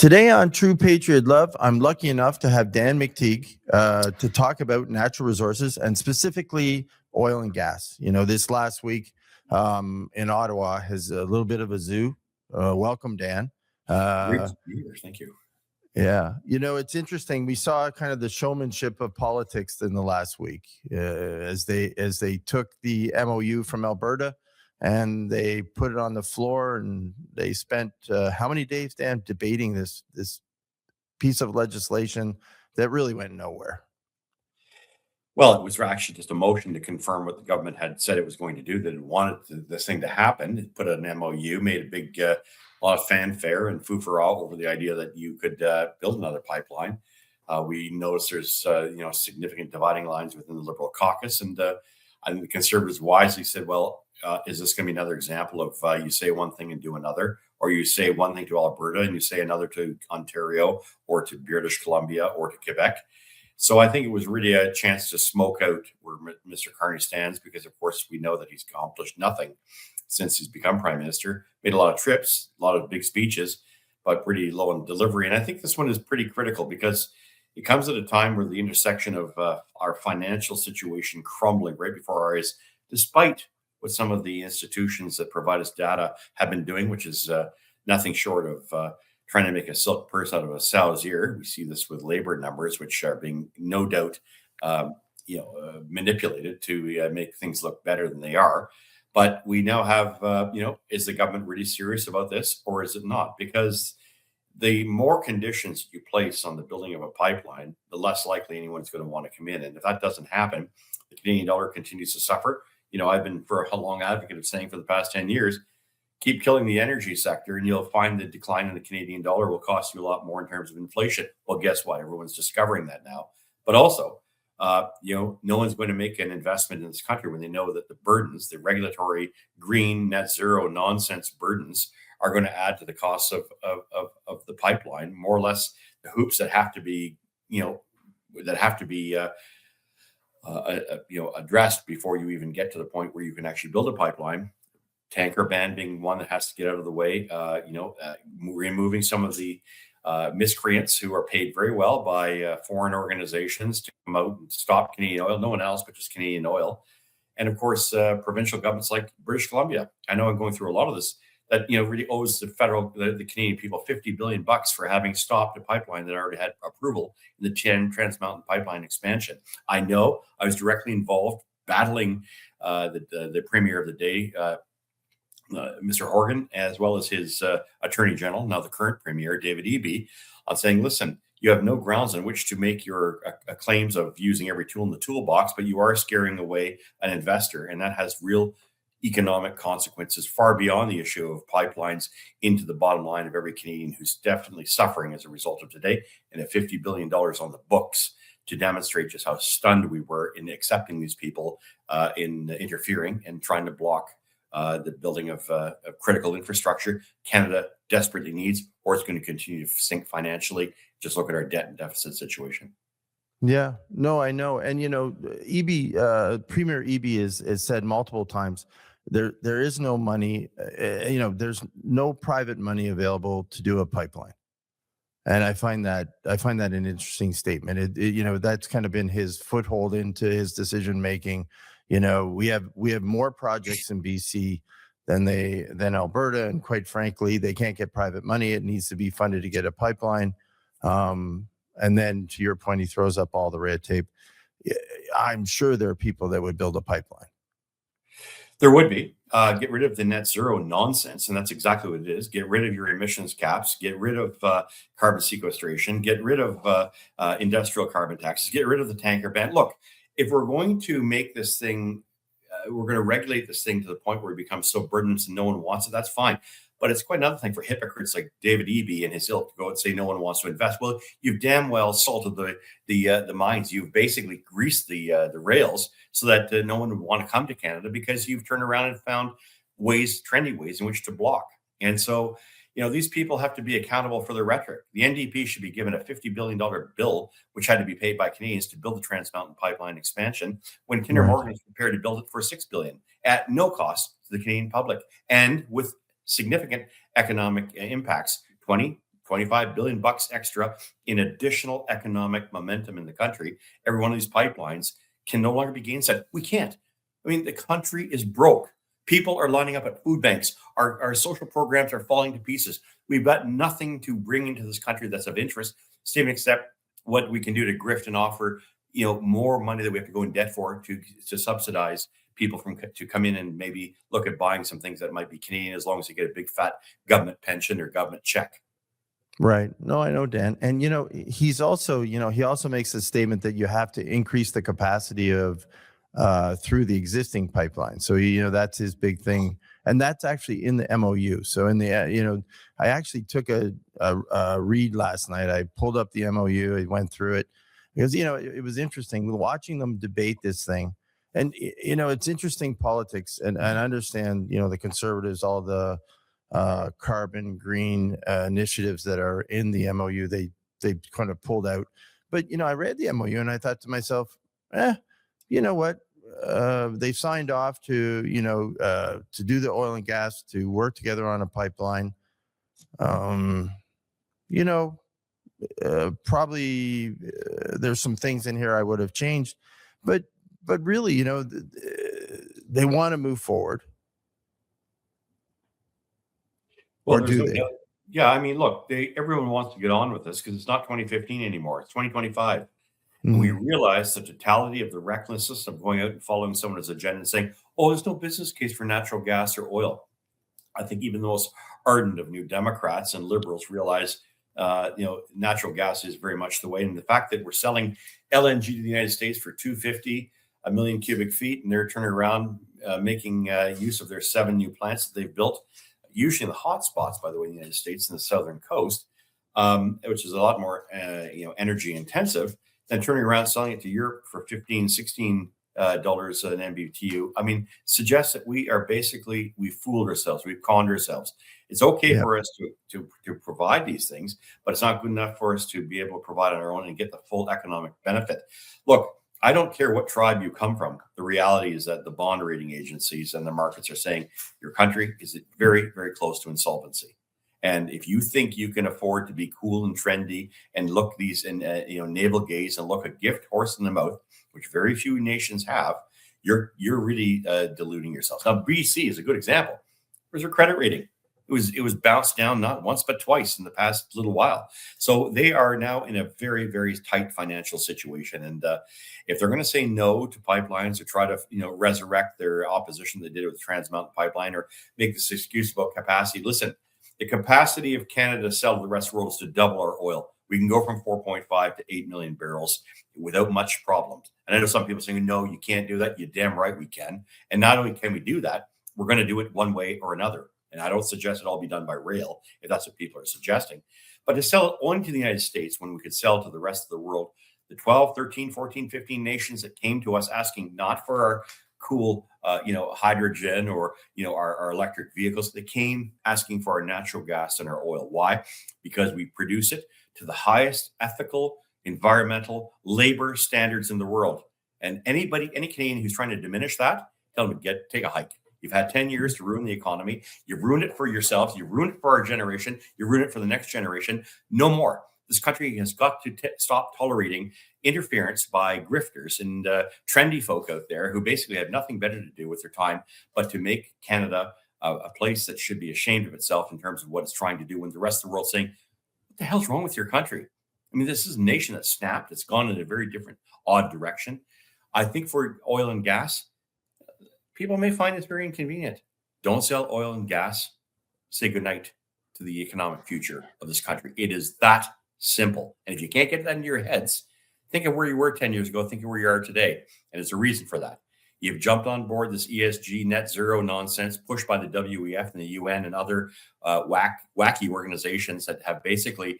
Today on True Patriot Love, I'm lucky enough to have Dan McTeague to talk about natural resources and specifically oil and gas. You know, this last week in Ottawa has a little bit of a zoo. Welcome, Dan. Great to be here. Thank you. Yeah, you know, it's interesting. We saw kind of the showmanship of politics in the last week as they took the MOU from Alberta and they put it on the floor, and they spent how many days, Dan, debating this piece of legislation that really went nowhere. Well, it was actually just a motion to confirm what the government had said it was going to do, that it wanted this thing to happen. It put an MOU, made a big lot of fanfare and foo-for-all over the idea that you could build another pipeline. We noticed there's significant dividing lines within the Liberal caucus, and I think the Conservatives wisely said, well, is this going to be another example of you say one thing and do another, or you say one thing to Alberta and you say another to Ontario or to British Columbia or to Quebec? So I think it was really a chance to smoke out where Mr. Carney stands, because, of course, we know that he's accomplished nothing since he's become prime minister. Made a lot of trips, a lot of big speeches, but pretty low on delivery. And I think this one is pretty critical because it comes at a time where the intersection of our financial situation crumbling right before our eyes, despite what some of the institutions that provide us data have been doing, which is nothing short of trying to make a silk purse out of a sow's ear. We see this with labor numbers, which are being no doubt manipulated to make things look better than they are. But we now have, is the government really serious about this, or is it not? Because the more conditions you place on the building of a pipeline, the less likely anyone's going to want to come in. And if that doesn't happen, the Canadian dollar continues to suffer. You know, I've been for a long advocate of saying for the past 10 years, keep killing the energy sector and you'll find the decline in the Canadian dollar will cost you a lot more in terms of inflation. Well, guess what? Everyone's discovering that now. But also, no one's going to make an investment in this country when they know that the burdens, the regulatory green net zero nonsense burdens, are going to add to the costs of the pipeline, more or less the hoops that have to be, addressed before you even get to the point where you can actually build a pipeline. Tanker ban being one that has to get out of the way. Removing some of the miscreants who are paid very well by foreign organizations to come out and stop Canadian oil. No one else, but just Canadian oil. And of course, provincial governments like British Columbia. I know I'm going through a lot of this. That really owes the Canadian people $50 billion for having stopped a pipeline that already had approval in the Trans Mountain Pipeline expansion. I know I was directly involved battling the premier of the day, Mr. Horgan, as well as his Attorney General, now the current Premier, David Eby, on saying, listen, you have no grounds on which to make your claims of using every tool in the toolbox, but you are scaring away an investor, and that has real economic consequences far beyond the issue of pipelines into the bottom line of every Canadian who's definitely suffering as a result of today, and at $50 billion on the books to demonstrate just how stunned we were in accepting these people in interfering and trying to block the building of critical infrastructure Canada desperately needs, or it's going to continue to sink financially. Just look at our debt and deficit situation. Yeah, no, I know. And, Premier Eby has said multiple times, there is no money, there's no private money available to do a pipeline. And I find that an interesting statement. That's kind of been his foothold into his decision making. We have more projects in BC than Alberta, and quite frankly, they can't get private money. It needs to be funded to get a pipeline. And then, to your point, he throws up all the red tape. I'm sure there are people that would build a pipeline. There would be. Get rid of the net zero nonsense, and that's exactly what it is. Get rid of your emissions caps. Get rid of carbon sequestration. Get rid of industrial carbon taxes. Get rid of the tanker ban. Look, if we're going to make this thing, we're going to regulate this thing to the point where it becomes so burdensome and no one wants it, that's fine. But it's quite another thing for hypocrites like David Eby and his ilk to go and say no one wants to invest. Well, you've damn well salted the mines. You've basically greased the rails so that no one would want to come to Canada, because you've turned around and found trendy ways in which to block. And so, these people have to be accountable for their rhetoric. The NDP should be given a $50 billion bill, which had to be paid by Canadians to build the Trans Mountain Pipeline expansion, when Kinder Morgan is prepared to build it for $6 billion at no cost to the Canadian public, and with significant economic impacts, 20, $25 billion extra in additional economic momentum in the country. Every one of these pipelines can no longer be gainsaid. We can't. I mean, the country is broke. People are lining up at food banks. Our social programs are falling to pieces. We've got nothing to bring into this country that's of interest, Stephen, except what we can do to grift and offer, more money that we have to go in debt for to subsidize people to come in and maybe look at buying some things that might be Canadian, as long as you get a big fat government pension or government check. Right. No, I know, Dan. And, he's also, he also makes a statement that you have to increase the capacity of through the existing pipeline. So, that's his big thing. And that's actually in the MOU. So in the, I actually took a read last night. I pulled up the MOU. I went through it because, it was interesting watching them debate this thing. And, it's interesting politics, and I understand, the Conservatives, all the carbon green initiatives that are in the MOU, they kind of pulled out. But, I read the MOU and I thought to myself, you know what? They've signed off to do the oil and gas, to work together on a pipeline. Probably there's some things in here I would have changed, but really, they want to move forward. Well, Or do they? Yeah, I mean, look, everyone wants to get on with this because it's not 2015 anymore. It's 2025. And we realize the totality of the recklessness of going out and following someone's agenda and saying, oh, there's no business case for natural gas or oil. I think even the most ardent of New Democrats and liberals realize, natural gas is very much the way. And the fact that we're selling LNG to the United States for $250 a million cubic feet, and they're turning around making use of their 7 new plants that they've built, usually in the hot spots, by the way, in the United States and the southern coast, which is a lot more, energy intensive, than turning around selling it to Europe for $15, $16 an MBTU. I mean, suggests that we fooled ourselves. We've conned ourselves. It's okay for us to provide these things, but it's not good enough for us to be able to provide on our own and get the full economic benefit. Look, I don't care what tribe you come from. The reality is that the bond rating agencies and the markets are saying your country is very, very close to insolvency. And if you think you can afford to be cool and trendy and look these and navel gaze and look a gift horse in the mouth, which very few nations have, you're really deluding yourself. Now, BC is a good example. Where's their credit rating? It was bounced down not once but twice in the past little while. So they are now in a very, very tight financial situation. And if they're going to say no to pipelines or try to resurrect their opposition they did with the Trans Mountain Pipeline or make this excuse about capacity, listen, the capacity of Canada to sell to the rest of the world is to double our oil. We can go from 4.5 to 8 million barrels without much problems. And I know some people saying, no, you can't do that. You're damn right we can. And not only can we do that, we're going to do it one way or another. And I don't suggest it all be done by rail, if that's what people are suggesting. But to sell it only to the United States when we could sell to the rest of the world, the 12, 13, 14, 15 nations that came to us asking not for our cool, hydrogen or, our electric vehicles, they came asking for our natural gas and our oil. Why? Because we produce it to the highest ethical, environmental, labor standards in the world. And any Canadian who's trying to diminish that, tell them to take a hike. You've had 10 years to ruin the economy. You've ruined it for yourselves. You've ruined it for our generation. You ruined it for the next generation. No more. This country has got to stop tolerating interference by grifters and trendy folk out there who basically have nothing better to do with their time but to make Canada a place that should be ashamed of itself in terms of what it's trying to do, when the rest of the world's saying, what the hell's wrong with your country? I mean, this is a nation that snapped. It's gone in a very different, odd direction. I think for oil and gas, people may find this very inconvenient. Don't sell oil and gas. Say goodnight to the economic future of this country. It is that simple. And if you can't get that into your heads, think of where you were 10 years ago. Think of where you are today. And there's a reason for that. You've jumped on board this ESG net zero nonsense pushed by the WEF and the UN and other wacky organizations that have basically,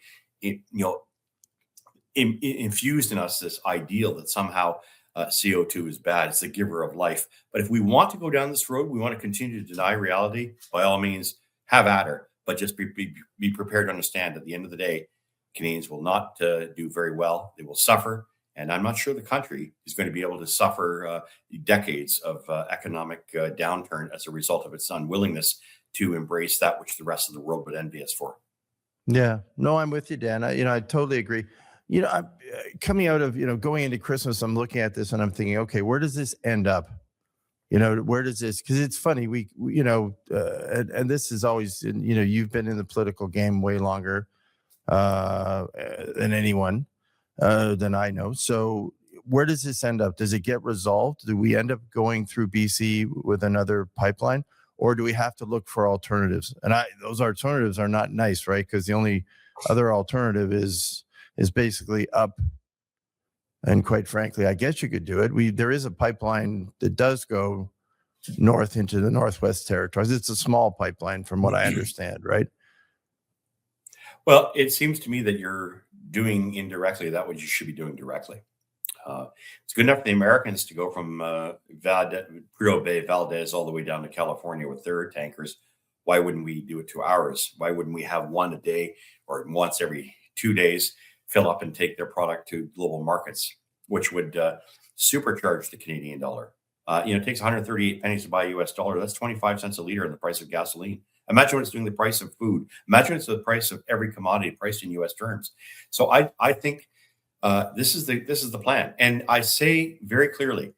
infused in us this ideal that somehow CO2 is bad. It's the giver of life. But if we want to go down this road, we want to continue to deny reality, by all means, have at her. But just be prepared to understand at the end of the day, Canadians will not do very well. They will suffer. And I'm not sure the country is going to be able to suffer decades of economic downturn as a result of its unwillingness to embrace that which the rest of the world would envy us for. Yeah, no, I'm with you, Dan. I totally agree. I'm coming out of, going into Christmas, I'm looking at this and I'm thinking, okay, where does this end up? Where does this, because it's funny, and this is always, you've been in the political game way longer uh, than anyone than I know. So where does this end up? Does it get resolved? Do we end up going through BC with another pipeline, or do we have to look for alternatives? And those alternatives are not nice, right? Because the only other alternative is basically up. And quite frankly, I guess you could do it. There is a pipeline that does go north into the Northwest Territories. It's a small pipeline, from what I understand, right? Well, it seems to me that you're doing indirectly that what you should be doing directly. It's good enough for the Americans to go from Prudhoe Bay, Valdez, all the way down to California with their tankers. Why wouldn't we do it to ours? Why wouldn't we have one a day or once every 2 days fill up and take their product to global markets, which would supercharge the Canadian dollar? It takes 138 pennies to buy a US dollar. That's 25 cents a liter in the price of gasoline. Imagine what it's doing the price of food. Imagine it's the price of every commodity priced in US terms. So I think this is the plan. And I say very clearly,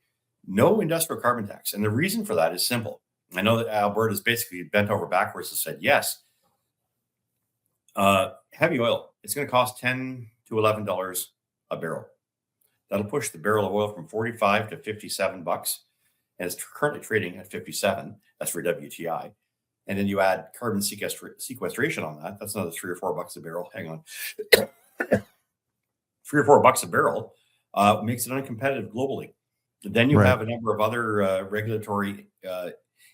no industrial carbon tax. And the reason for that is simple. I know that Alberta has basically bent over backwards and said, yes, heavy oil, it's going to cost $10 to $11 a barrel. That'll push the barrel of oil from 45 to 57 bucks. And it's currently trading at 57. That's for WTI. And then you add carbon sequestration on that. That's another $3 or $4 a barrel. Hang on. $3 or $4 a barrel makes it uncompetitive globally. Then you have a number of other regulatory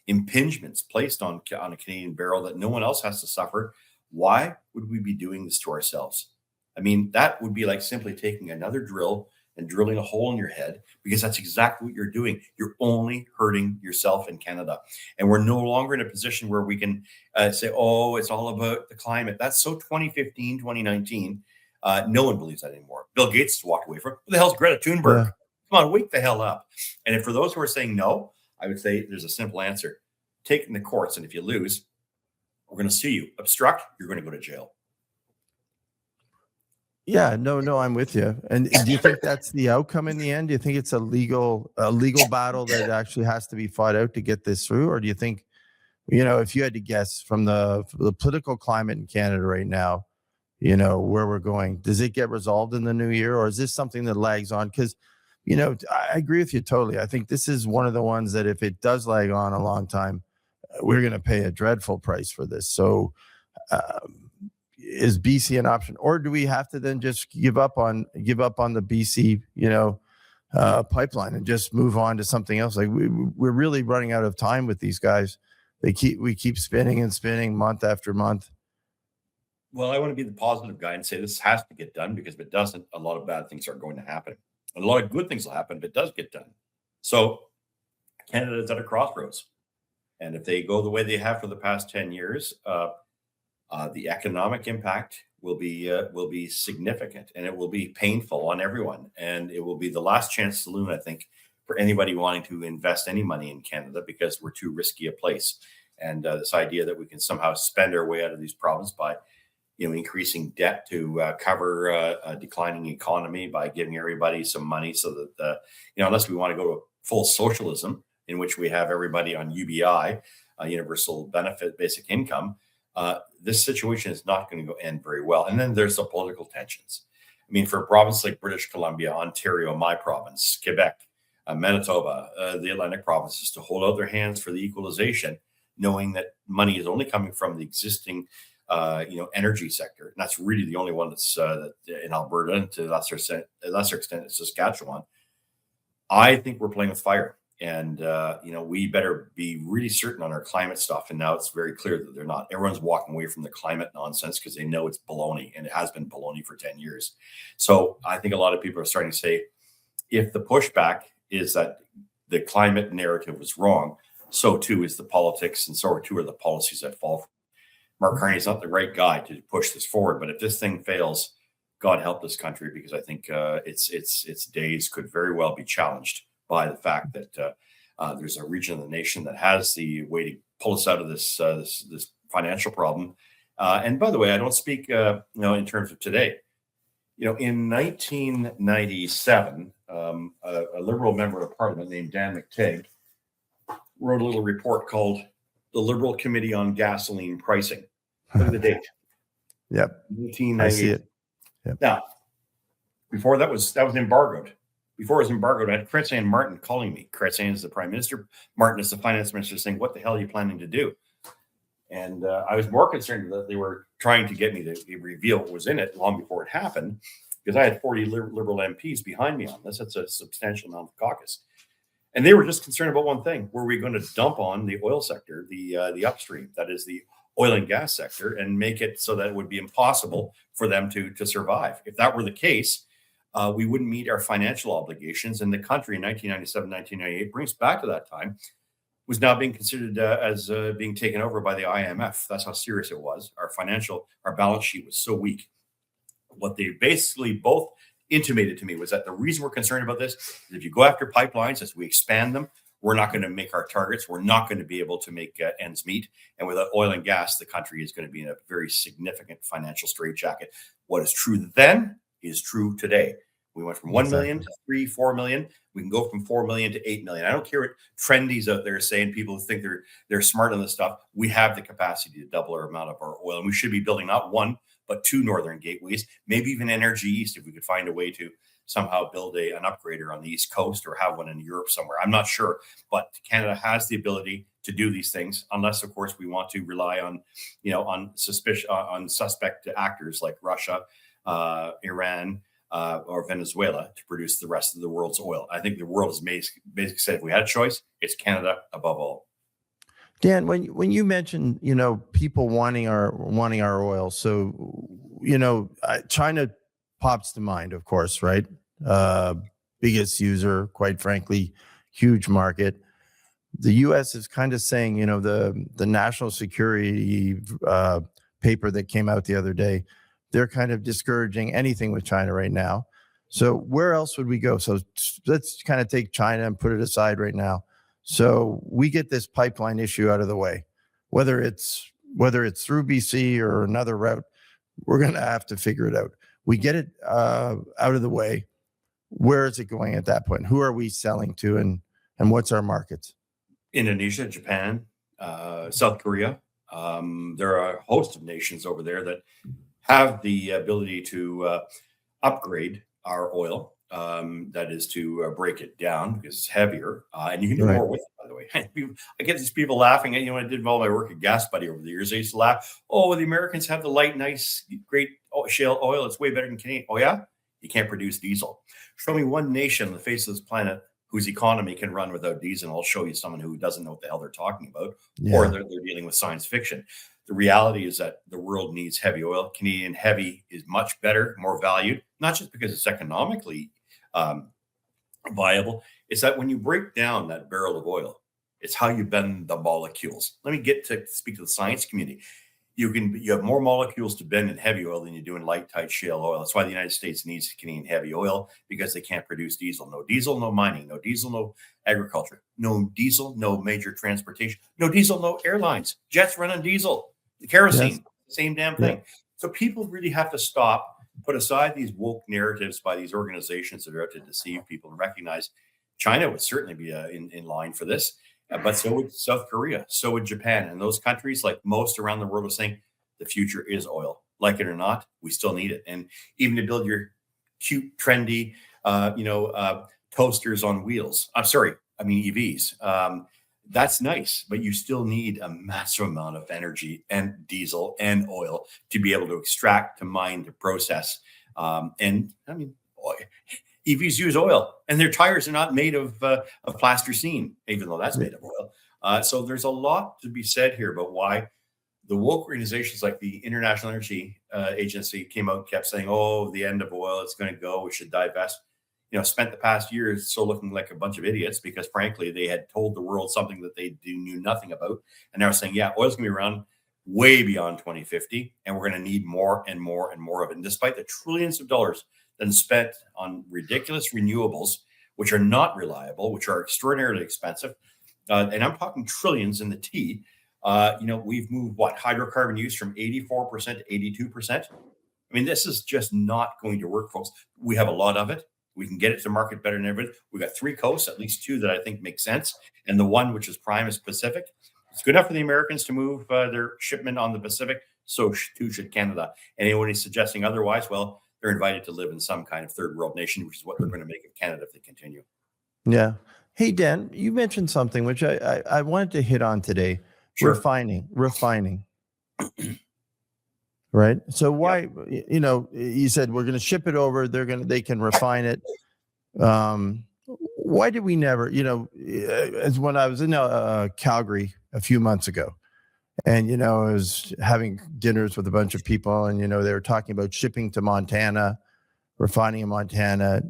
impingements placed on a Canadian barrel that no one else has to suffer. Why would we be doing this to ourselves? I mean, that would be like simply taking another drill and drilling a hole in your head, because that's exactly what you're doing. You're only hurting yourself in Canada. And we're no longer in a position where we can say, oh, it's all about the climate. That's so 2015, 2019. No one believes that anymore. Bill Gates has walked away from it. Who the hell's Greta Thunberg? Yeah. Come on, wake the hell up. And for those who are saying no, I would say there's a simple answer. Take it in the courts, and if you lose, we're going to sue you. Obstruct, you're going to go to jail. Yeah, no, I'm with you. And do you think that's the outcome in the end? Do you think it's a legal battle that actually has to be fought out to get this through? Or do you think, if you had to guess from the political climate in Canada right now, where we're going, does it get resolved in the new year, or is this something that lags on? Because, I agree with you totally. I think this is one of the ones that if it does lag on a long time, we're going to pay a dreadful price for this. So, is BC an option, or do we have to then just give up on the BC, pipeline and just move on to something else? Like we're really running out of time with these guys. We keep spinning and spinning month after month. Well, I want to be the positive guy and say this has to get done, because if it doesn't, a lot of bad things are going to happen. And a lot of good things will happen if it does get done. So Canada is at a crossroads. And if they go the way they have for the past 10 years, the economic impact will be significant, and it will be painful on everyone. And it will be the last chance saloon, I think, for anybody wanting to invest any money in Canada, because we're too risky a place. And this idea that we can somehow spend our way out of these problems by increasing debt to cover a declining economy, by giving everybody some money so that, unless we want to go to full socialism, in which we have everybody on UBI, universal benefit, basic income, this situation is not going to end very well. And then there's the political tensions. I mean, for a province like British Columbia, Ontario, my province, Quebec, Manitoba, the Atlantic provinces, to hold out their hands for the equalization, knowing that money is only coming from the existing energy sector. And that's really the only one that's in Alberta, and to a lesser extent, it's Saskatchewan. I think we're playing with fire. And, we better be really certain on our climate stuff. And now it's very clear that they're not. Everyone's walking away from the climate nonsense because they know it's baloney, and it has been baloney for 10 years. So I think a lot of people are starting to say, if the pushback is that the climate narrative was wrong, so too is the politics, and so too are the policies that fall. Mark Carney is not the right guy to push this forward. But if this thing fails, God help this country, because I think its days could very well be challenged by the fact that there's a region of the nation that has the way to pull us out of this financial problem, And by the way, I don't speak, in terms of today. In 1997, a Liberal member of Parliament named Dan McTeague wrote a little report called the Liberal Committee on Gasoline Pricing. Look at the date. Yep. I see 1998. it. Yep. Now, before that was embargoed. Before it was embargoed, I had Chrétien Martin calling me. Chrétien is the Prime Minister. Martin is the Finance Minister, saying, "What the hell are you planning to do?" And I was more concerned that they were trying to get me to reveal what was in it long before it happened, because I had 40 Liberal MPs behind me on this. That's a substantial amount of caucus. And they were just concerned about one thing: were we going to dump on the oil sector, the upstream, that is the oil and gas sector, and make it so that it would be impossible for them to survive? If that were the case, we wouldn't meet our financial obligations. And the country in 1997, 1998 brings back to that time, was now being considered as being taken over by the IMF. That's how serious it was. Our balance sheet was so weak. What they basically both intimated to me was that the reason we're concerned about this is if you go after pipelines, as we expand them, we're not going to make our targets. We're not going to be able to make ends meet. And without oil and gas, the country is going to be in a very significant financial straitjacket. What is true then is true today. We went from 1 million to 3, 4 million. We can go from 4 million to 8 million. I don't care what trendies out there saying, people who think they're smart on this stuff. We have the capacity to double our amount of our oil. And we should be building not one, but 2 northern gateways, maybe even Energy East, if we could find a way to somehow build an upgrader on the East Coast or have one in Europe somewhere. I'm not sure, but Canada has the ability to do these things, unless, of course, we want to rely on, on suspect actors like Russia, Iran, or Venezuela to produce the rest of the world's oil. I think the world has basically said, if we had a choice, it's Canada above all. Dan, when you mentioned, people wanting our oil, so China pops to mind, of course, right? Biggest user, quite frankly, huge market. The U.S. is kind of saying, the national security paper that came out the other day, they're kind of discouraging anything with China right now. So where else would we go? So let's kind of take China and put it aside right now. So we get this pipeline issue out of the way, whether it's through BC or another route, we're going to have to figure it out. We get it out of the way. Where is it going at that point? Who are we selling to, and what's our markets? Indonesia, Japan, South Korea. There are a host of nations over there that have the ability to upgrade our oil. That is to break it down because it's heavier, and you can do more with it, by the way. I get these people laughing at, I did all my work at Gas Buddy over the years. They used to laugh, "Oh, the Americans have the light, nice, great shale oil. It's way better than Canadian." Oh, yeah? You can't produce diesel. Show me one nation on the face of this planet whose economy can run without diesel, and I'll show you someone who doesn't know what the hell they're talking about, or they're dealing with science fiction. The reality is that the world needs heavy oil. Canadian heavy is much better, more valued, not just because it's economically viable. It's that when you break down that barrel of oil, it's how you bend the molecules. Let me speak to the science community. You have more molecules to bend in heavy oil than you do in light, tight shale oil. That's why the United States needs Canadian heavy oil, because they can't produce diesel. No diesel, no mining. No diesel, no agriculture. No diesel, no major transportation. No diesel, no airlines. Jets run on diesel. The kerosene, same damn thing. So people really have to stop, put aside these woke narratives by these organizations that are out to deceive people, and recognize China would certainly be in line for this. But so would South Korea, so would Japan. And those countries, like most around the world, are saying the future is oil. Like it or not, we still need it. And even to build your cute, trendy, toasters on wheels. EVs. That's nice, but you still need a massive amount of energy and diesel and oil to be able to extract, to mine, to process. EVs use oil, and their tires are not made of plasticine, even though that's made of oil. So there's a lot to be said here about why the woke organizations like the International Energy Agency came out and kept saying, "Oh, the end of oil, it's going to go. We should divest." Spent the past year so looking like a bunch of idiots because, frankly, they had told the world something that they knew nothing about, and now saying, "Yeah, oil's going to be around way beyond 2050, and we're going to need more and more and more of it." And despite the trillions of dollars that are spent on ridiculous renewables, which are not reliable, which are extraordinarily expensive, and I'm talking trillions in the T, We've moved hydrocarbon use from 84% to 82%. I mean, this is just not going to work, folks. We have a lot of it. We can get it to market better than everybody. We've got 3 coasts, at least 2 that I think make sense. And the one which is prime is Pacific. It's good enough for the Americans to move their shipment on the Pacific. So too should Canada. Anyone who's suggesting otherwise, well, they're invited to live in some kind of third world nation, which is what they're going to make of Canada if they continue. Yeah. Hey, Dan, you mentioned something which I wanted to hit on today. Sure. Refining. Right. So why, you said we're going to ship it over. They can refine it. Why did we never, as when I was in Calgary a few months ago, and, I was having dinners with a bunch of people, and, they were talking about shipping to Montana, refining in Montana,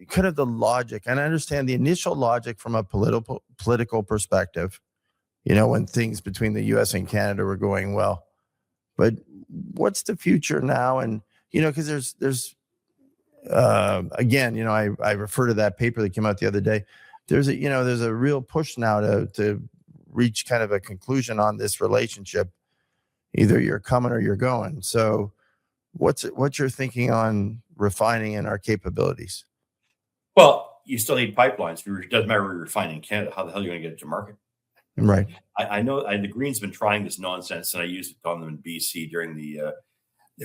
kind of the logic, and I understand the initial logic from a political perspective, when things between the US and Canada were going well. But what's the future now? And, because there's again, I refer to that paper that came out the other day. There's a real push now to reach kind of a conclusion on this relationship. Either you're coming or you're going. So what's your thinking on refining and our capabilities? Well, you still need pipelines. It doesn't matter where you're refining in Canada. How the hell are you going to get it to market? Right. I know the Greens been trying this nonsense, and I used it on them in BC during the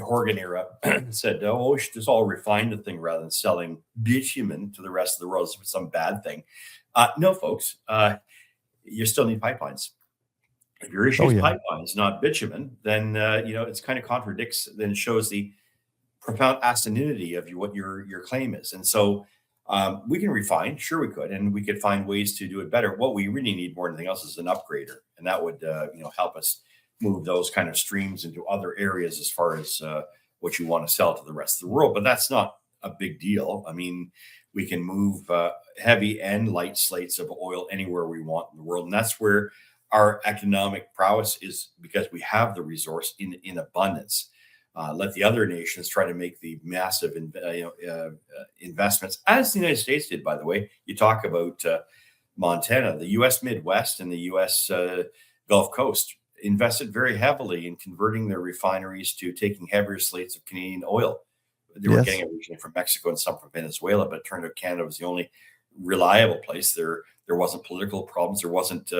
Horgan era. Said, we should just all refine the thing rather than selling bitumen to the rest of the world. It's some bad thing. No, folks, you still need pipelines. If your issue is pipelines, not bitumen, then it's kind of contradicts. Then shows the profound asininity of what your claim is, and so. We can refine, sure we could, and we could find ways to do it better. What we really need more than anything else is an upgrader, and that would help us move those kind of streams into other areas as far as what you want to sell to the rest of the world. But that's not a big deal. I mean, we can move heavy and light slates of oil anywhere we want in the world, and that's where our economic prowess is, because we have the resource in abundance. Let the other nations try to make the massive investments, as the United States did, by the way. You talk about Montana, the U.S. Midwest and the U.S. Gulf Coast invested very heavily in converting their refineries to taking heavier slates of Canadian oil. They were getting it originally from Mexico and some from Venezuela, but it turned out Canada was the only reliable place. There wasn't political problems. There wasn't,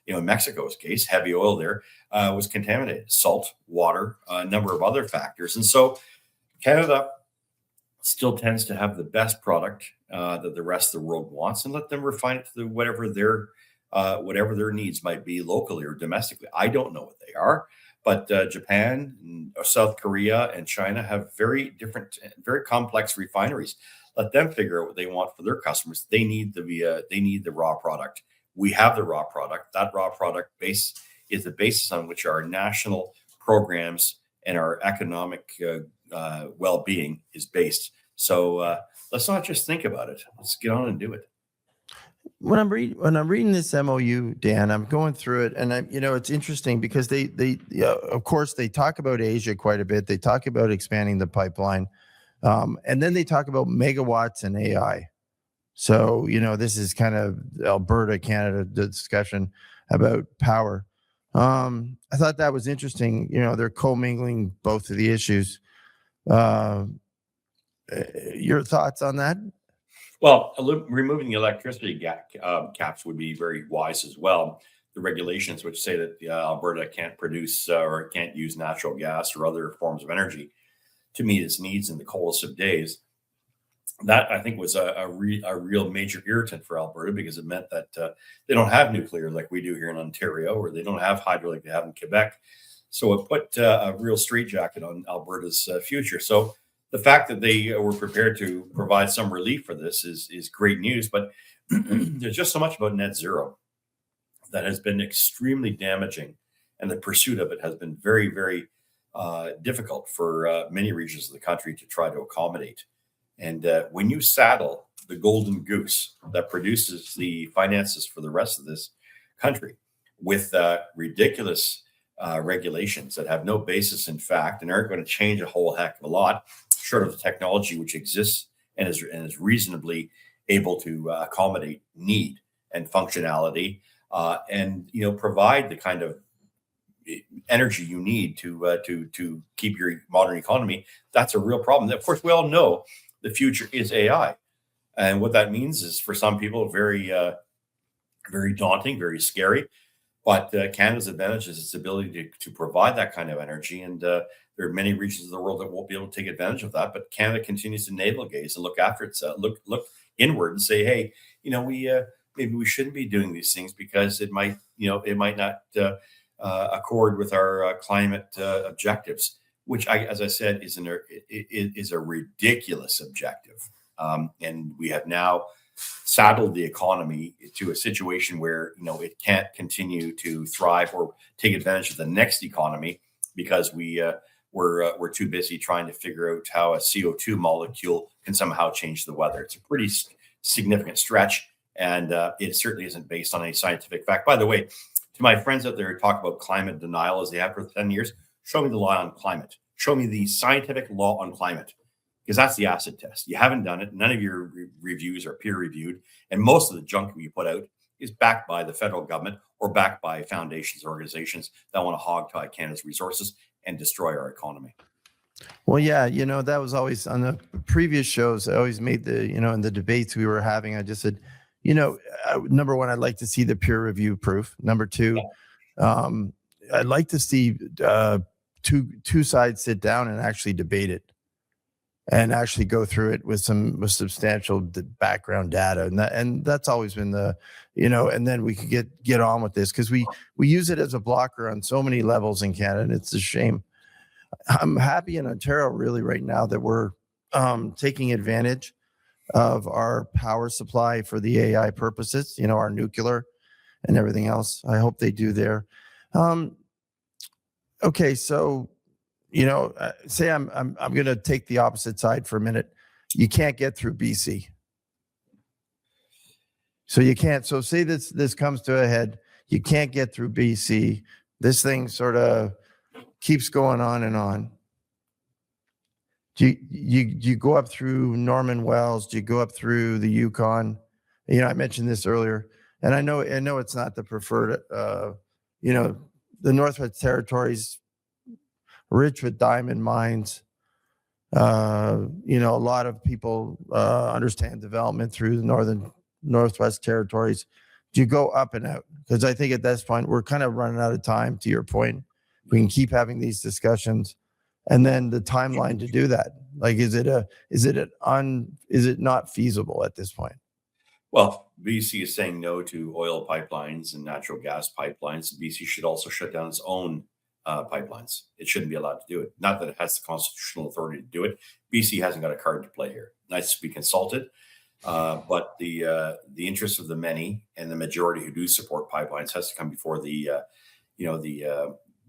in Mexico's case, heavy oil there was contaminated, salt, water, a number of other factors. And so Canada still tends to have the best product that the rest of the world wants, and let them refine it to whatever their needs might be locally or domestically. I don't know what they are, but Japan, South Korea, and China have very different, very complex refineries. Let them figure out what they want for their customers. They need the raw product. We have the raw product. That raw product base is the basis on which our national programs and our economic well-being is based. So let's not just think about it. Let's get on and do it. When I'm reading this MOU, Dan, I'm going through it, and it's interesting because they of course they talk about Asia quite a bit. They talk about expanding the pipeline. And then they talk about megawatts and AI. So, this is kind of Alberta, Canada discussion about power. I thought that was interesting. They're commingling both of the issues. Your thoughts on that? Well, removing the electricity caps would be very wise as well. The regulations which say that Alberta can't produce or can't use natural gas or other forms of energy to meet its needs in the coldest of days. That, I think, was a real major irritant for Alberta, because it meant that they don't have nuclear like we do here in Ontario, or they don't have hydro like they have in Quebec. So it put a real straitjacket on Alberta's future. So the fact that they were prepared to provide some relief for this is great news. But there's just so much about net zero that has been extremely damaging, and the pursuit of it has been very, very difficult for many regions of the country to try to accommodate. And when you saddle the golden goose that produces the finances for the rest of this country with ridiculous regulations that have no basis in fact and aren't going to change a whole heck of a lot, short of the technology which exists and is reasonably able to accommodate need and functionality, and provide the kind of energy you need to keep your modern economy, that's a real problem. Of course, we all know the future is AI, and what that means is for some people very very daunting, very scary. But Canada's advantage is its ability to provide that kind of energy, and there are many regions of the world that won't be able to take advantage of that. But Canada continues to navel gaze and look after itself, look inward, and say, hey, we maybe we shouldn't be doing these things because it might not accord with our climate objectives, which, as I said, is a ridiculous objective. And we have now saddled the economy to a situation where it can't continue to thrive or take advantage of the next economy because we're too busy trying to figure out how a CO2 molecule can somehow change the weather. It's a pretty significant stretch, and it certainly isn't based on any scientific fact. By the way, to my friends out there who talk about climate denial as they have for 10 years, show me the law on climate. Show me the scientific law on climate, because that's the acid test. You haven't done it. None of your reviews are peer reviewed. And most of the junk you put out is backed by the federal government or backed by foundations or organizations that want to hog-tie Canada's resources and destroy our economy. Well, yeah, that was always on the previous shows. I always made in the debates we were having, I just said, number one, I'd like to see the peer review proof. Number two, I'd like to see two sides sit down and actually debate it and actually go through it with substantial background data. And that's always been and then we could get on with this, because we use it as a blocker on so many levels in Canada, and it's a shame. I'm happy in Ontario really right now that we're taking advantage of our power supply for the AI purposes, our nuclear and everything else. I hope they do there. Okay, so say I'm going to take the opposite side for a minute. You can't get through BC. So you can't. So say this comes to a head. You can't get through BC. This thing sort of keeps going on and on. Do you go up through Norman Wells? Do you go up through the Yukon? I mentioned this earlier, and I know it's not the preferred. The Northwest Territories, rich with diamond mines. A lot of people understand development through the Northwest Territories. Do you go up and out? Because I think at this point we're kind of running out of time. To your point, we can keep having these discussions, and then the timeline to do that. Like, is it not feasible at this point? Well, BC is saying no to oil pipelines and natural gas pipelines. BC should also shut down its own pipelines. It shouldn't be allowed to do it. Not that it has the constitutional authority to do it. BC hasn't got a card to play here. Nice to be consulted, but the interests of the many and the majority who do support pipelines has to come before the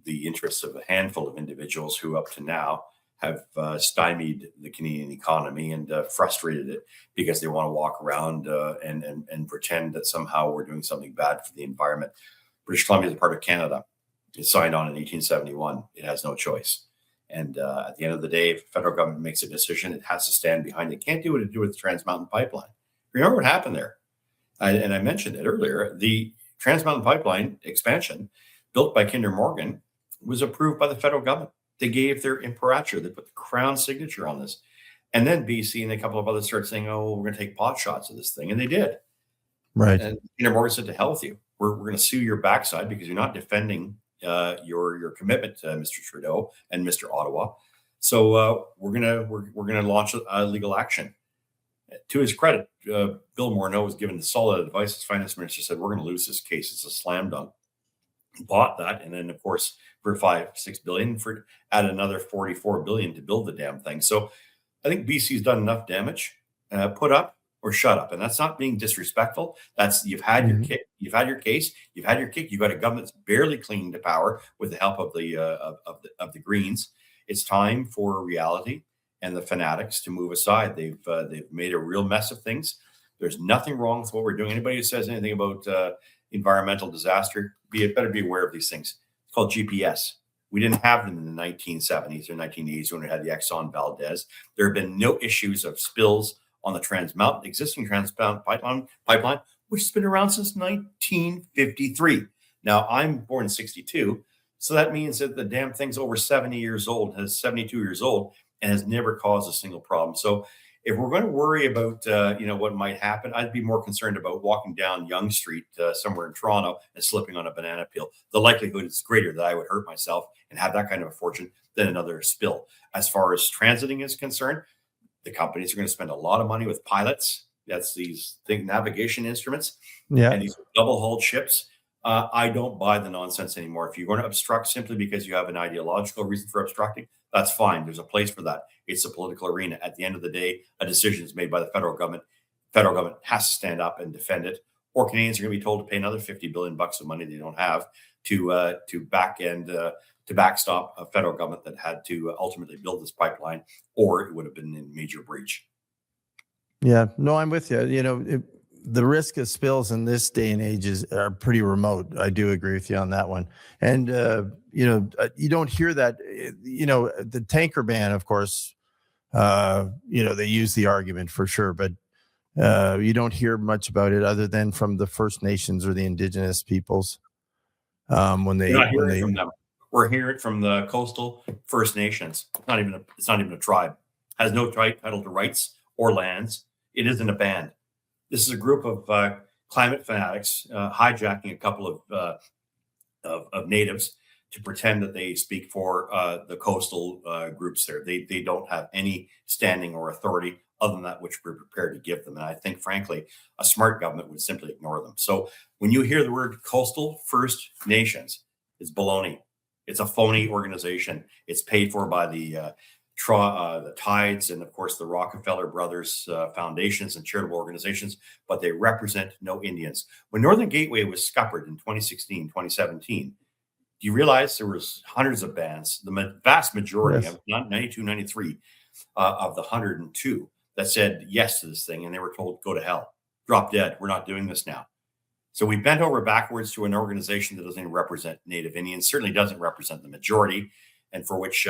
interests of a handful of individuals who, up to now, have stymied the Canadian economy and frustrated it because they want to walk around and pretend that somehow we're doing something bad for the environment. British Columbia is a part of Canada. It signed on in 1871. It has no choice. And at the end of the day, if the federal government makes a decision, it has to stand behind it. It can't do what it do with the Trans Mountain Pipeline. Remember what happened there? And I mentioned it earlier. The Trans Mountain Pipeline expansion built by Kinder Morgan was approved by the federal government. They gave their imperature. They put the crown signature on this. And then BC and a couple of others started saying, oh, we're going to take pot shots of this thing. And they did. Right. And Kinder Morgan said, to hell with you. We're going to sue your backside because you're not defending your commitment to Mr. Trudeau and Mr. Ottawa. So we're gonna launch a legal action. To his credit, Bill Morneau was given solid advice. His finance minister said, we're going to lose this case. It's a slam dunk. Bought that, and then of course for $5-6 billion, add another $44 billion to build the damn thing. So I think BC's done enough damage. Put up or shut up, and that's not being disrespectful. That's you've had your kick, you've had your case, you've had your kick. You've got a government that's barely clinging to power with the help of the Greens. It's time for reality and the fanatics to move aside. They've made a real mess of things. There's nothing wrong with what we're doing. Anybody who says anything about environmental disaster, better be aware of these things. It's called GPS. We didn't have them in the 1970s or 1980s when we had the Exxon Valdez. There have been no issues of spills on the existing Trans Mountain pipeline which has been around since 1953. Now, I'm born in 62, so that means that the damn thing's over 70 years old, has 72 years old, and has never caused a single problem. So if we're going to worry about what might happen, I'd be more concerned about walking down Yonge Street somewhere in Toronto and slipping on a banana peel. The likelihood is greater that I would hurt myself and have that kind of a fortune than another spill. As far as transiting is concerned, the companies are going to spend a lot of money with pilots. That's these navigation instruments and these double-hulled ships. I don't buy the nonsense anymore. If you're going to obstruct simply because you have an ideological reason for obstructing, that's fine. There's a place for that. It's a political arena. At the end of the day, a decision is made by the federal government. Federal government has to stand up and defend it, or Canadians are going to be told to pay another $50 billion of money they don't have to backstop a federal government that had to ultimately build this pipeline, or it would have been in major breach. Yeah, no, I'm with you. The risk of spills in this day and age are pretty remote. I do agree with you on that one. And, you don't hear that, the tanker ban, of course, they use the argument for sure, but you don't hear much about it other than from the First Nations or the Indigenous peoples. When they, We're not hearing from them. We're hearing from the coastal First Nations. It's not even a tribe. Has no title to rights or lands. It isn't a band. This is a group of climate fanatics hijacking a couple of natives to pretend that they speak for the coastal groups there. They don't have any standing or authority other than that which we're prepared to give them. And I think, frankly, a smart government would simply ignore them. So when you hear the word coastal First Nations, it's baloney. It's a phony organization. It's paid for by the Tides and, of course, the Rockefeller Brothers foundations and charitable organizations, but they represent no Indians. When Northern Gateway was scuppered in 2016, 2017, do you realize there was hundreds of bands, the vast majority, of 92, 93 of the 102 that said yes to this thing, and they were told, go to hell, drop dead, we're not doing this now. So we bent over backwards to an organization that doesn't even represent Native Indians, certainly doesn't represent the majority, and for which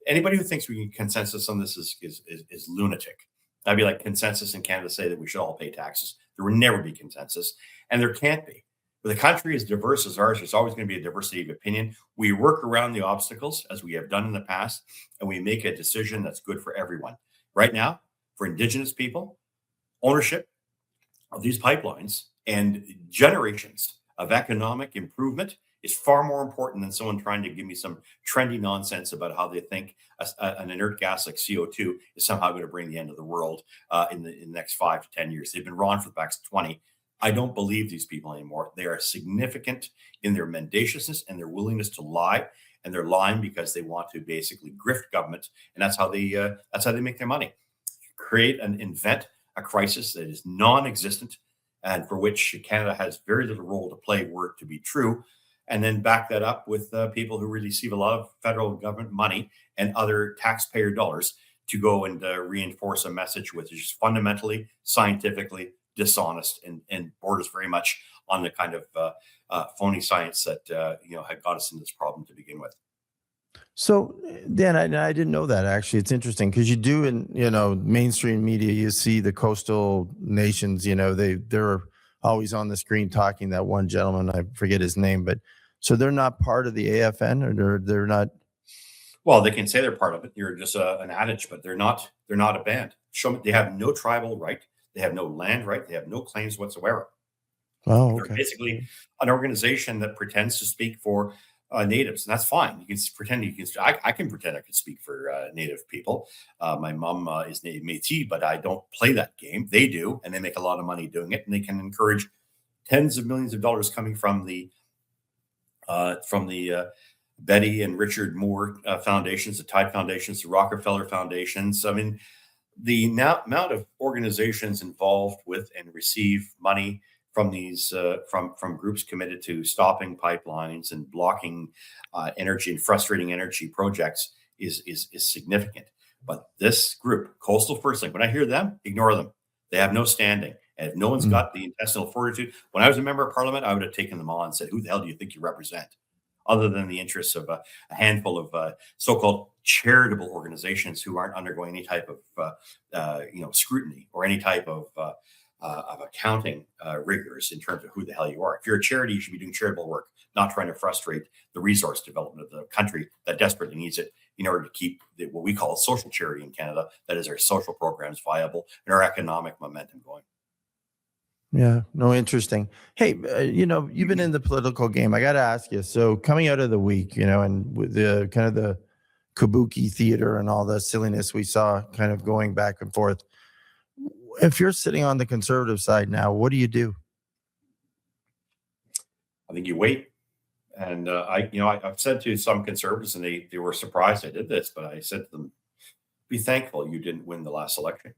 anybody who thinks we can consensus on this is lunatic. That'd be like consensus in Canada say that we should all pay taxes. There will never be consensus, and there can't be. With a country as diverse as ours, there's always going to be a diversity of opinion. We work around the obstacles as we have done in the past, and we make a decision that's good for everyone. Right now, for Indigenous people, ownership of these pipelines and generations of economic improvement is far more important than someone trying to give me some trendy nonsense about how they think an inert gas like CO2 is somehow going to bring the end of the world in the next 5 to 10 years. They've been wrong for the past 20. I don't believe these people anymore. They are significant in their mendaciousness and their willingness to lie, and they're lying because they want to basically grift government, and that's how they make their money. Create and invent a crisis that is non-existent, and for which Canada has very little role to play were it to be true, and then back that up with people who receive a lot of federal government money and other taxpayer dollars to go and reinforce a message which is fundamentally, scientifically dishonest and borders very much on the kind of phony science that had got us into this problem to begin with. So, Dan, I didn't know that actually. It's interesting because you do in mainstream media, you see the coastal nations. They're always on the screen talking. That one gentleman, I forget his name, but so they're not part of the AFN, or they're not. Well, they can say they're part of it. You're just an adage, but they're not. They're not a band. Show me they have no tribal right. They have no land right. They have no claims whatsoever. Oh, okay. They're basically an organization that pretends to speak for natives, and that's fine. You can pretend you can. I can pretend I can speak for native people. My mom is native McTeague, but I don't play that game. They do, and they make a lot of money doing it, and they can encourage tens of millions of dollars coming from the Betty and Richard Moore foundations, the Tide foundations, the Rockefeller foundations. I mean, the amount of organizations involved with and receive money from these from groups committed to stopping pipelines and blocking energy and frustrating energy projects is significant. But this group, Coastal First Link, when I hear them, ignore them. They have no standing. And if no one's got the intestinal fortitude, when I was a member of parliament, I would have taken them on and said, who the hell do you think you represent? Other than the interests of a handful of so-called charitable organizations who aren't undergoing any type of scrutiny or any type of accounting rigors in terms of who the hell you are. If you're a charity, you should be doing charitable work, not trying to frustrate the resource development of the country that desperately needs it in order to keep what we call social charity in Canada, that is our social programs viable and our economic momentum going. Yeah, no, interesting. Hey, you've been in the political game. I got to ask you. So coming out of the week, and with the kind of the kabuki theater and all the silliness we saw kind of going back and forth, if you're sitting on the conservative side now, what do you do? I think you wait. And I've said to some conservatives, and they were surprised I did this, but I said to them, be thankful you didn't win the last election.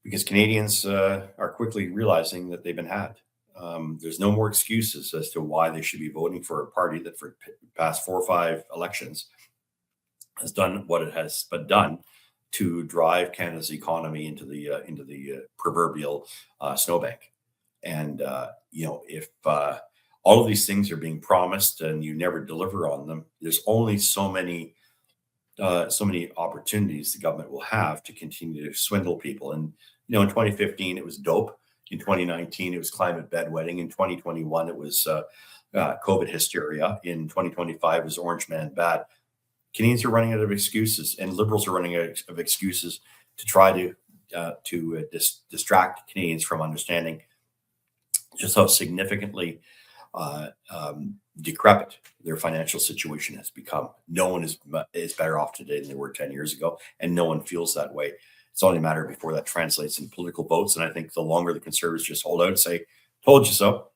Because Canadians are quickly realizing that they've been had. There's no more excuses as to why they should be voting for a party that for the past 4 or 5 elections has done what it has been done to drive Canada's economy into the proverbial snowbank. And if all of these things are being promised and you never deliver on them, there's only so many opportunities the government will have to continue to swindle people. And in 2015 it was dope. In 2019 it was climate bedwetting. In 2021 it was COVID hysteria. In 2025 it was orange man bad. Canadians are running out of excuses, and Liberals are running out of excuses to try to distract Canadians from understanding just how significantly decrepit their financial situation has become. No one is better off today than they were 10 years ago, and no one feels that way. It's only a matter before that translates in political votes. And I think the longer the Conservatives just hold out and say, told you so,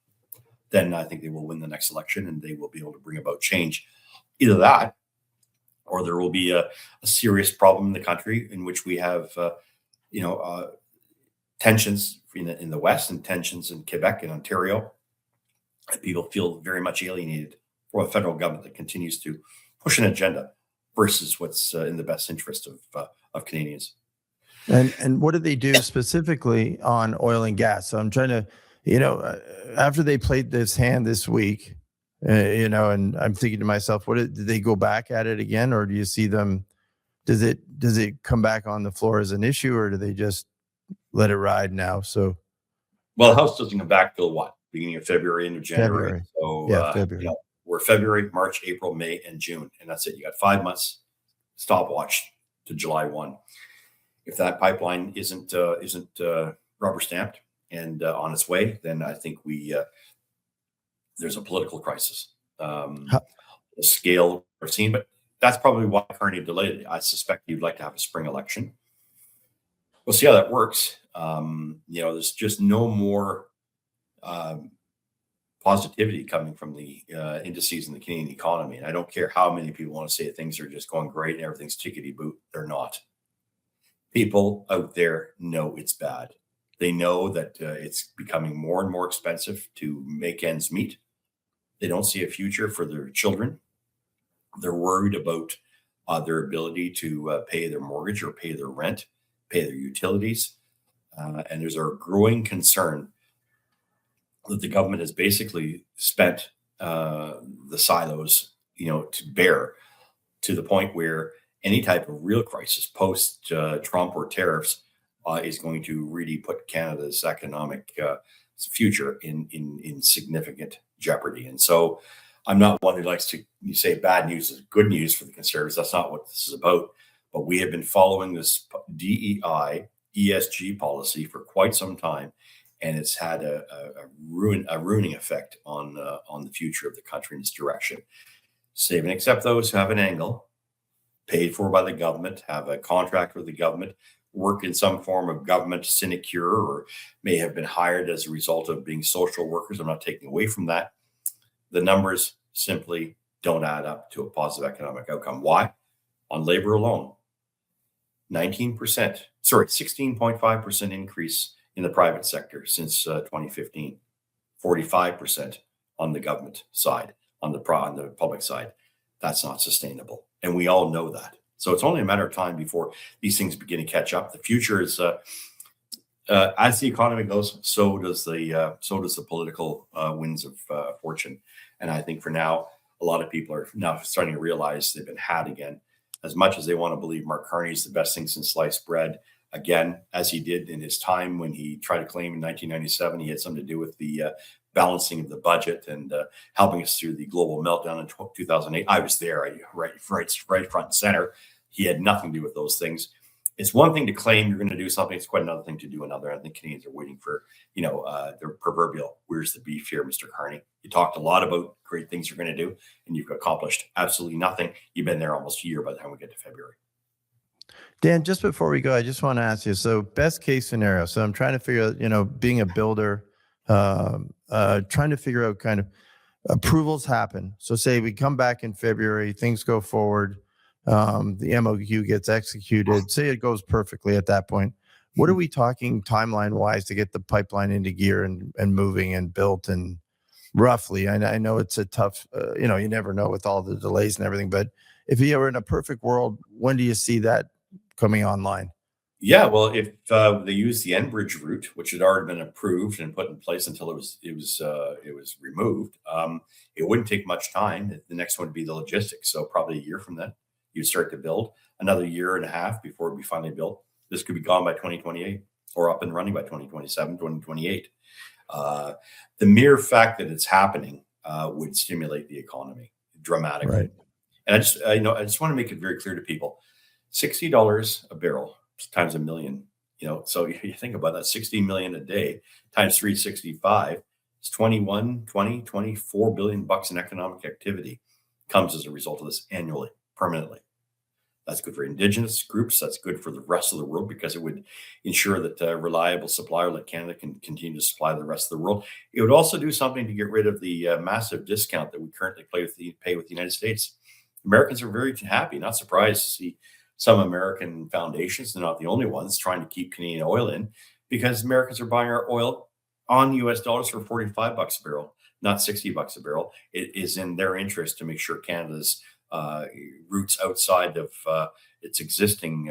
then I think they will win the next election and they will be able to bring about change. Either that, or there will be a serious problem in the country in which we have, tensions in the West and tensions in Quebec and Ontario. People feel very much alienated from a federal government that continues to push an agenda versus what's in the best interest of Canadians. And what did they do specifically on oil and gas? So I'm trying to, after they played this hand this week, and I'm thinking to myself, did they go back at it again, or do you see them? Does it come back on the floor as an issue, or do they just let it ride now? So, well, the House doesn't come back till what? Beginning of February, end of January. February. So yeah, February. We're February, March, April, May, and June, and that's it. You got 5 months stopwatch to July 1. If that pipeline isn't rubber stamped and on its way, then I think there's a political crisis. The scale we're seeing, but that's probably why Carney delayed it. I suspect he'd like to have a spring election. We'll see how that works. There's just no more positivity coming from the indices in the Canadian economy. And I don't care how many people want to say things are just going great and everything's tickety-boot. They're not. People out there know it's bad. They know that it's becoming more and more expensive to make ends meet. They don't see a future for their children. They're worried about their ability to pay their mortgage or pay their rent, pay their utilities. And there's a growing concern that the government has basically spent the silos, to bear, to the point where any type of real crisis post Trump or tariffs is going to really put Canada's economic future in significant jeopardy. And so I'm not one who likes to say bad news is good news for the Conservatives. That's not what this is about. But we have been following this DEI, ESG policy for quite some time, and it's had a ruining effect on the future of the country in its direction. Save and except those who have an angle, paid for by the government, have a contract with the government, work in some form of government sinecure, or may have been hired as a result of being social workers. I'm not taking away from that. The numbers simply don't add up to a positive economic outcome. Why? On labor alone, 16.5% increase in the private sector since 2015, 45% on the government side, on the public side. That's not sustainable. And we all know that. So it's only a matter of time before these things begin to catch up. The future is, as the economy goes, so does the political winds of fortune. And I think for now, a lot of people are now starting to realize they've been had again. As much as they want to believe Mark Carney is the best thing since sliced bread, again, as he did in his time when he tried to claim in 1997 he had something to do with the balancing of the budget and helping us through the global meltdown in 2008. I was there, right front and center. He had nothing to do with those things. It's one thing to claim you're going to do something. It's quite another thing to do another. I think Canadians are waiting for, their proverbial, where's the beef here, Mr. Carney? You talked a lot about great things you're going to do, and you've accomplished absolutely nothing. You've been there almost a year by the time we get to February. Dan, just before we go, I just want to ask you, so best case scenario. So I'm trying to figure out, being a builder, trying to figure out kind of approvals happen. So say we come back in February, things go forward, the MOU gets executed, say it goes perfectly at that point. What are we talking timeline wise to get the pipeline into gear and moving and built? And roughly, I know it's a tough, you never know with all the delays and everything, but if you were in a perfect world, when do you see that coming online? Yeah, well, if they use the Enbridge route, which had already been approved and put in place until it was removed, it wouldn't take much time. The next one would be the logistics. So probably a year from then, you'd start to build. Another year and a half before it would be finally built. This could be gone by 2028 or up and running by 2027, 2028. The mere fact that it's happening would stimulate the economy dramatically. Right. And I just want to make it very clear to people: $60 a barrel times a million. So you think about that, 60 million a day times 365. It's 24 billion bucks in economic activity comes as a result of this annually, permanently. That's good for Indigenous groups. That's good for the rest of the world because it would ensure that a reliable supplier like Canada can continue to supply the rest of the world. It would also do something to get rid of the massive discount that we currently pay with the United States. Americans are very happy, not surprised to see some American foundations, they're not the only ones, trying to keep Canadian oil in, because Americans are buying our oil on US dollars for 45 bucks a barrel, not 60 bucks a barrel. It is in their interest to make sure Canada's roots outside of its existing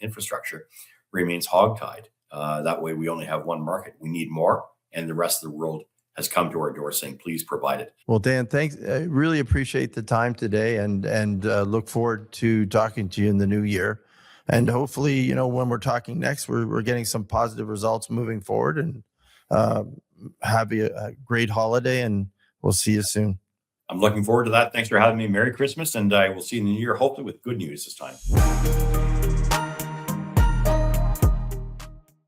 infrastructure remains hogtied. That way we only have one market. We need more, and the rest of the world has come to our door saying, please provide it. Well, Dan, thanks. I really appreciate the time today and look forward to talking to you in the new year. And hopefully, when we're talking next, we're getting some positive results moving forward, and have a great holiday, and we'll see you soon. I'm looking forward to that. Thanks for having me. Merry Christmas, and I will see you in the new year, hopefully with good news this time.